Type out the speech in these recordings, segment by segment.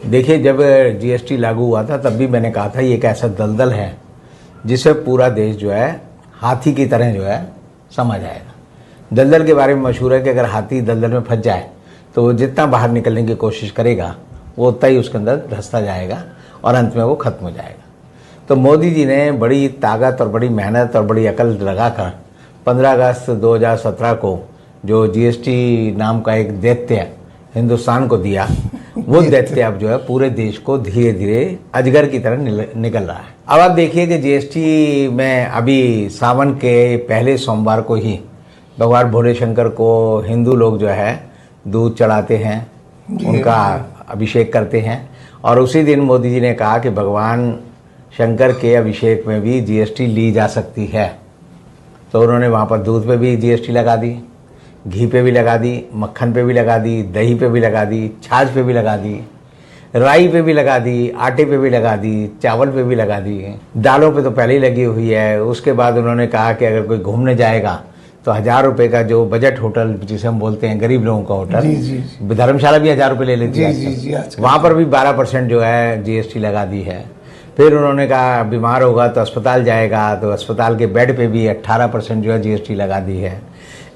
देखिए, जब जीएसटी लागू हुआ था तब भी मैंने कहा था ये एक ऐसा दलदल है जिसे पूरा देश जो है हाथी की तरह जो है समा जाएगा। दलदल के बारे में मशहूर है कि अगर हाथी दलदल में फंस जाए तो वो जितना बाहर निकलने की कोशिश करेगा वो उतना ही उसके अंदर धंसता जाएगा और अंत में वो खत्म हो जाएगा। तो मोदी जी ने बड़ी ताकत और बड़ी मेहनत और बड़ी अकल लगाकर 15 अगस्त 2017 को जो जीएसटी नाम का एक दैत्य हिंदुस्तान को दिया, वो दैत्य अब जो है पूरे देश को धीरे धीरे अजगर की तरह निकल रहा है। अब आप देखिए कि जीएसटी में अभी सावन के पहले सोमवार को ही भगवान भोले शंकर को हिंदू लोग जो है दूध चढ़ाते हैं, उनका अभिषेक करते हैं। और उसी दिन मोदी जी ने कहा कि भगवान शंकर के अभिषेक में भी जीएसटी ली जा सकती है। तो उन्होंने वहाँ पर दूध पे भी जीएसटी लगा दी, घी पे भी लगा दी, मक्खन पे भी लगा दी, दही पे भी लगा दी, छाछ पे भी लगा दी, राई पे भी लगा दी, आटे पे भी लगा दी, चावल पे भी लगा दी, दालों पे तो पहले ही लगी हुई है। उसके बाद उन्होंने कहा कि अगर कोई घूमने जाएगा तो 1000 रुपये का जो बजट होटल जिसे हम बोलते हैं गरीब लोगों का होटल, धर्मशाला भी 1000 रुपये ले लेती है, वहाँ पर भी 12% जो है जीएसटी लगा दी है। फिर उन्होंने कहा बीमार होगा तो अस्पताल जाएगा तो अस्पताल के बेड पे भी 18% जो है जीएसटी लगा दी है।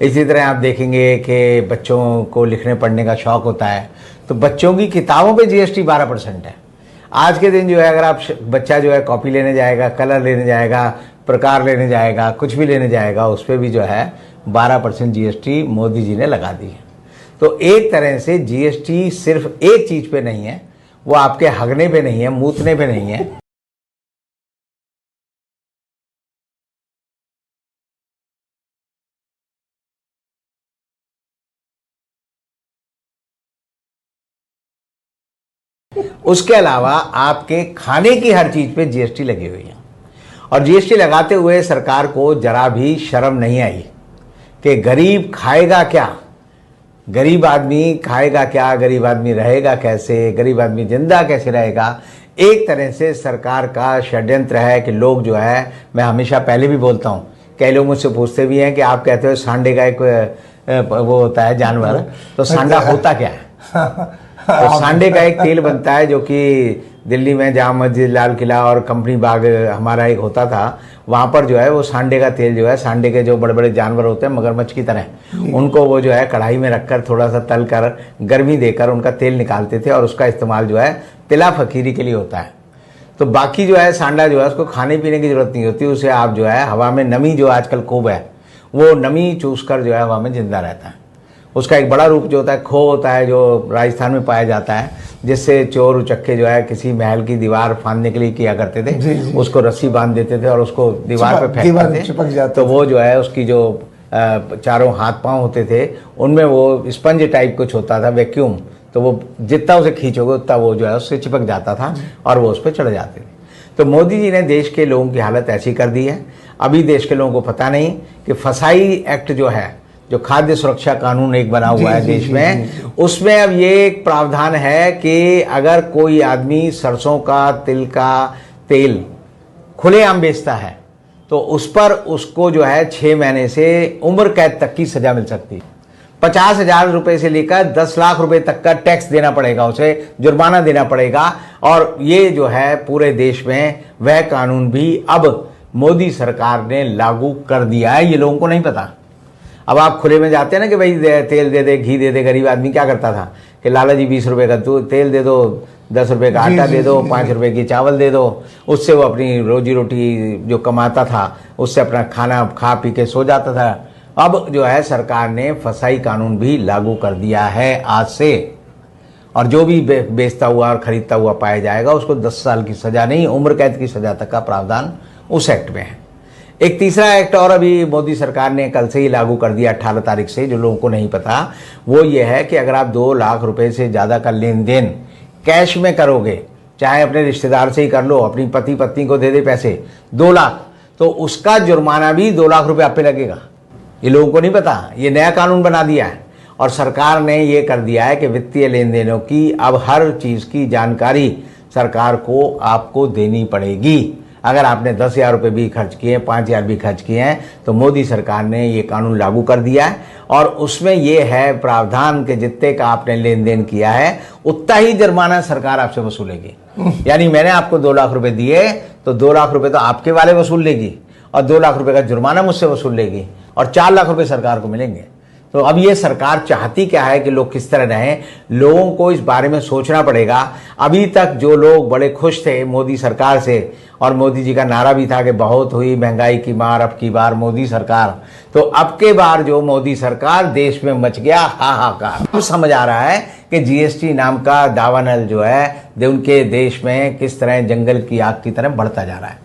इसी तरह आप देखेंगे कि बच्चों को लिखने पढ़ने का शौक़ होता है तो बच्चों की किताबों पे जीएसटी 12% है। आज के दिन जो है अगर आप बच्चा जो है कॉपी लेने जाएगा, कलर लेने जाएगा, प्रकार लेने जाएगा, कुछ भी लेने जाएगा, उस पर भी जो है 12% जीएसटी मोदी जी ने लगा दी है। तो एक तरह से जीएसटी सिर्फ एक चीज़ पे नहीं है, वो आपके हगने पे नहीं है, मूतने पे नहीं है। उसके अलावा आपके खाने की हर चीज़ पे जीएसटी लगी हुई है। और जीएसटी लगाते हुए सरकार को जरा भी शर्म नहीं आई कि गरीब खाएगा क्या, गरीब आदमी खाएगा क्या, गरीब आदमी रहेगा कैसे, गरीब आदमी जिंदा कैसे रहेगा। एक तरह से सरकार का षड्यंत्र है कि लोग जो है, मैं हमेशा पहले भी बोलता हूँ, कई लोग मुझसे पूछते भी हैं कि आप कहते हो सांडे का एक वो होता है जानवर, तो सांडा होता क्या है? तो सांडे का एक तेल बनता है जो कि दिल्ली में जामा मस्जिद, लाल किला और कंपनी बाग हमारा एक होता था, वहाँ पर जो है वो सांडे का तेल जो है, सांडे के जो बड़े बड़े जानवर होते हैं मगरमच्छ की तरह, उनको वो जो है कढ़ाई में रखकर थोड़ा सा तल कर गर्मी देकर उनका तेल निकालते थे और उसका इस्तेमाल जो है तिला फकीरी के लिए होता है। तो बाकी जो है सांडा जो है उसको खाने पीने की जरूरत नहीं होती, उसे आप जो है हवा में नमी जो आजकल खूब है वो नमी चूस कर जो है हवा में जिंदा रहता है। उसका एक बड़ा रूप जो होता है खो होता है, जो राजस्थान में पाया जाता है, जिससे चोर उचक्के जो है किसी महल की दीवार फांदने के लिए किया करते थे। जी। उसको रस्सी बांध देते थे और उसको दीवार पे फेंकते थे, तो वो जो है उसकी जो चारों हाथ पांव होते थे उनमें वो स्पंज टाइप कुछ होता था, वैक्यूम, तो वो जितना उसे खींचोगे उतना वो जो है उससे चिपक जाता था और वो उस पर चढ़ जाते थे। तो मोदी जी ने देश के लोगों की हालत ऐसी कर दी है। अभी देश के लोगों को पता नहीं कि फसाई एक्ट जो है, जो खाद्य सुरक्षा कानून एक बना हुआ है देश में, उसमें अब ये एक प्रावधान है कि अगर कोई आदमी सरसों का, तिल का तेल खुलेआम बेचता है तो उस पर उसको जो है 6 महीने से उम्र कैद तक की सजा मिल सकती है। 50,000 रुपए से लेकर 10 लाख रुपए तक का टैक्स देना पड़ेगा, उसे जुर्माना देना पड़ेगा। और ये जो है पूरे देश में वह कानून भी अब मोदी सरकार ने लागू कर दिया है, ये लोगों को नहीं पता। अब आप खुले में जाते हैं ना कि भाई तेल दे दे, घी दे दे, गरीब आदमी क्या करता था कि लाला जी 20 रुपए का तेल दे दो, 10 रुपए का आटा दे दो, 5 रुपए की चावल दे दो, उससे वो अपनी रोजी रोटी जो कमाता था उससे अपना खाना खा पी के सो जाता था। अब जो है सरकार ने फसाई कानून भी लागू कर दिया है आज से, और जो भी बेचता हुआ और खरीदता हुआ पाया जाएगा उसको 10 साल की सजा नहीं, उम्र कैद की सजा तक का प्रावधान उस एक्ट में है। एक तीसरा एक्ट और अभी मोदी सरकार ने कल से ही लागू कर दिया 18 तारीख से, जो लोगों को नहीं पता, वो ये है कि अगर आप 2 लाख रुपए से ज़्यादा का लेन देन कैश में करोगे, चाहे अपने रिश्तेदार से ही कर लो, अपनी पति पत्नी को दे दे पैसे 2 लाख, तो उसका जुर्माना भी 2 लाख रुपए आप पे लगेगा। ये लोगों को नहीं पता, ये नया कानून बना दिया है। और सरकार ने ये कर दिया है कि वित्तीय लेन देनों की अब हर चीज़ की जानकारी सरकार को आपको देनी पड़ेगी। अगर आपने 10,000 रुपये भी खर्च किए, 5,000 भी खर्च किए हैं, तो मोदी सरकार ने ये कानून लागू कर दिया है और उसमें ये है प्रावधान के जितने का आपने लेन देन किया है उतना ही जुर्माना सरकार आपसे वसूलेगी। यानी मैंने आपको 2 लाख रुपए दिए तो 2 लाख रुपए तो आपके वाले वसूल लेगी और 2 लाख रुपए का जुर्माना मुझसे वसूल लेगी और 4 लाख रुपए सरकार को मिलेंगे। तो अब ये सरकार चाहती क्या है कि लोग किस तरह रहें, लोगों को इस बारे में सोचना पड़ेगा। अभी तक जो लोग बड़े खुश थे मोदी सरकार से और मोदी जी का नारा भी था कि बहुत हुई महंगाई की मार, अब की बार मोदी सरकार, तो अब के बार जो मोदी सरकार देश में मच गया हाहाकार। अब समझ आ रहा है कि जीएसटी नाम का दावानल जो है उनके देश में किस तरह जंगल की आग की तरह बढ़ता जा रहा है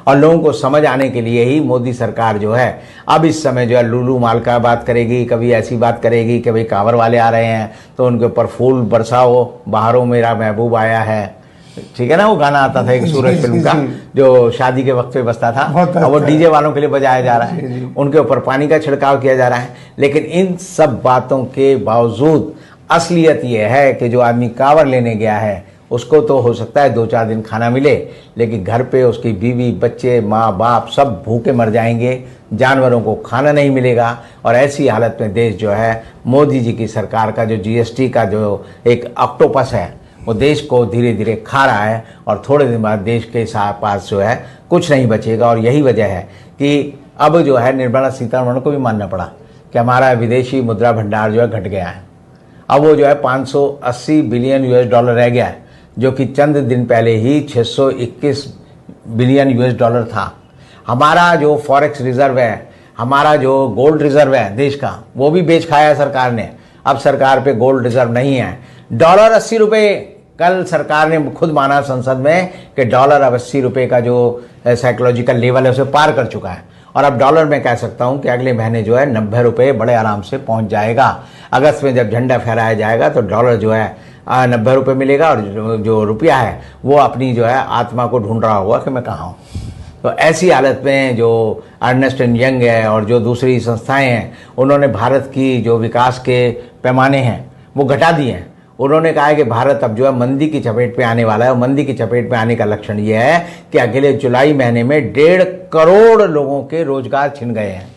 और लोगों को समझ आने के लिए ही मोदी सरकार जो है अब इस समय जो है लुलू माल का बात करेगी, कभी ऐसी बात करेगी कि भाई कांवर वाले आ रहे हैं तो उनके ऊपर फूल बरसाओ, बाहरों मेरा महबूब आया है, ठीक है ना, वो गाना आता था एक सूरज फिल्म का जो शादी के वक्त पे बजता था और वो डीजे वालों के लिए बजाया जा रहा है, उनके ऊपर पानी का छिड़काव किया जा रहा है। लेकिन इन सब बातों के बावजूद असलियत ये है कि जो आदमी कांवर लेने गया है उसको तो हो सकता है 2-4 दिन खाना मिले, लेकिन घर पे उसकी बीवी, बच्चे, माँ बाप सब भूखे मर जाएंगे, जानवरों को खाना नहीं मिलेगा। और ऐसी हालत में देश जो है मोदी जी की सरकार का जो जीएसटी का जो एक ऑक्टोपस है वो देश को धीरे धीरे खा रहा है और थोड़े दिन बाद देश के पास जो है कुछ नहीं बचेगा। और यही वजह है कि अब जो है निर्मला सीतारमण को भी मानना पड़ा कि हमारा विदेशी मुद्रा भंडार जो है घट गया है। अब वो जो है 580 बिलियन US डॉलर रह गया है, जो कि चंद दिन पहले ही 621 बिलियन US डॉलर था। हमारा जो फॉरेक्स रिजर्व है, हमारा जो गोल्ड रिजर्व है देश का, वो भी बेच खाया सरकार ने। अब सरकार पे गोल्ड रिजर्व नहीं है। डॉलर 80 रुपये, कल सरकार ने खुद माना संसद में कि डॉलर अब 80 रुपये का जो साइकोलॉजिकल लेवल है उसे पार कर चुका है। और अब डॉलर में कह सकता हूं कि अगले महीने जो है 90 रुपये बड़े आराम से पहुंच जाएगा। अगस्त में जब झंडा फहराया जाएगा तो डॉलर जो है 90 रुपये मिलेगा और जो रुपया है वो अपनी जो है आत्मा को ढूंढ रहा होगा कि मैं कहाँ हूँ। तो ऐसी हालत में जो अर्नेस्ट एंड यंग है और जो दूसरी संस्थाएं हैं उन्होंने भारत की जो विकास के पैमाने हैं वो घटा दिए हैं। उन्होंने कहा है कि भारत अब जो है मंदी की चपेट पे आने वाला है और मंदी की चपेट पे आने का लक्षण ये है कि अगले जुलाई महीने में 1.5 करोड़ लोगों के रोजगार छिन गए हैं।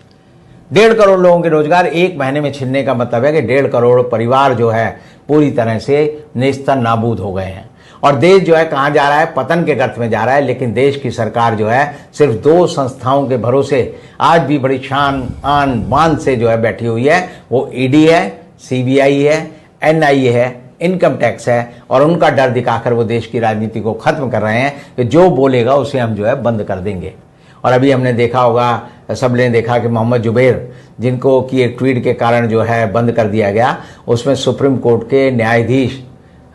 1.5 करोड़ लोगों के रोजगार एक महीने में छिनने का मतलब है कि 1.5 करोड़ परिवार जो है पूरी तरह से नेस्ता नाबूद हो गए हैं। और देश जो है कहाँ जा रहा है, पतन के गर्त में जा रहा है। लेकिन देश की सरकार जो है सिर्फ 2 संस्थाओं के भरोसे आज भी बड़ी शान आन बान से जो है बैठी हुई है। वो ईडी है, सीबीआई है, एनआईए है, इनकम टैक्स है। और उनका डर दिखाकर वो देश की राजनीति को खत्म कर रहे हैं कि जो बोलेगा उसे हम जो है बंद कर देंगे। और अभी हमने देखा होगा, सब ने देखा कि मोहम्मद जुबैर जिनको की एक ट्वीट के कारण जो है बंद कर दिया गया, उसमें सुप्रीम कोर्ट के न्यायाधीश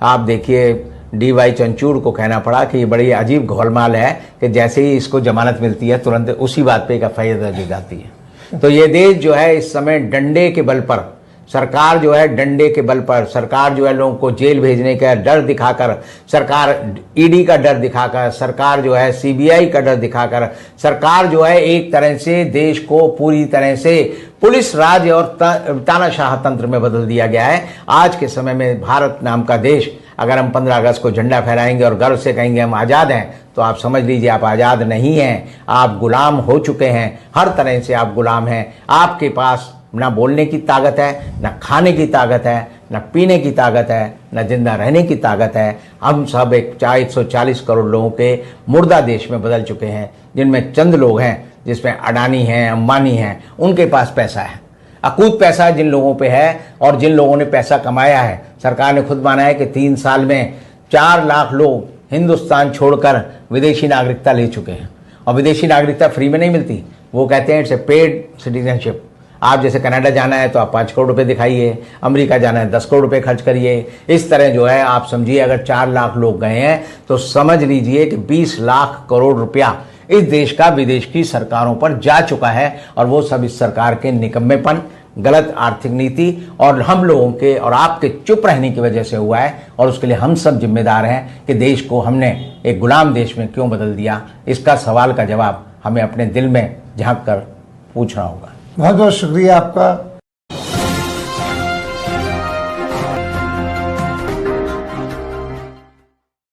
आप देखिए DY चंचूड़ को कहना पड़ा कि ये बड़ी अजीब घोलमाल है कि जैसे ही इसको जमानत मिलती है तुरंत उसी बात पे एक FIR दर्ज हो जाती है। तो ये देश जो है इस समय डंडे के बल पर, सरकार जो है डंडे के बल पर, सरकार जो है लोगों को जेल भेजने का डर दिखाकर, सरकार ईडी का डर दिखाकर, सरकार जो है सीबीआई का डर दिखाकर, सरकार जो है एक तरह से देश को पूरी तरह से पुलिस राज और तानाशाह तंत्र में बदल दिया गया है। आज के समय में भारत नाम का देश, अगर हम 15 अगस्त को झंडा फहराएंगे और गर्व से कहेंगे हम आज़ाद हैं, तो आप समझ लीजिए आप आज़ाद नहीं हैं, आप गुलाम हो चुके हैं। हर तरह से आप गुलाम हैं। आपके पास ना बोलने की ताकत है, ना खाने की ताकत है, ना पीने की ताकत है, ना जिंदा रहने की ताकत है। हम सब एक 140 करोड़ लोगों के मुर्दा देश में बदल चुके हैं, जिनमें चंद लोग हैं, जिसमें अडानी हैं, अंबानी हैं, उनके पास पैसा है। अकूत पैसा जिन लोगों पे है और जिन लोगों ने पैसा कमाया है, सरकार ने खुद माना है कि 3 साल में 4 लाख लोग हिंदुस्तान छोड़कर विदेशी नागरिकता ले चुके हैं। और विदेशी नागरिकता फ्री में नहीं मिलती, वो कहते हैं इट्स ए पेड सिटीजनशिप। आप जैसे कनाडा जाना है तो आप 5 करोड़ रुपए दिखाइए, अमेरिका जाना है 10 करोड़ रुपए खर्च करिए। इस तरह जो है आप समझिए अगर 4 लाख लोग गए हैं तो समझ लीजिए कि 20 लाख करोड़ रुपया इस देश का विदेश की सरकारों पर जा चुका है। और वो सब इस सरकार के निकम्मेपन, गलत आर्थिक नीति और हम लोगों के और आपके चुप रहने की वजह से हुआ है। और उसके लिए हम सब जिम्मेदार हैं कि देश को हमने एक गुलाम देश में क्यों बदल दिया। इसका सवाल का जवाब हमें अपने दिल में झांक कर पूछना होगा। बहुत बहुत शुक्रिया आपका।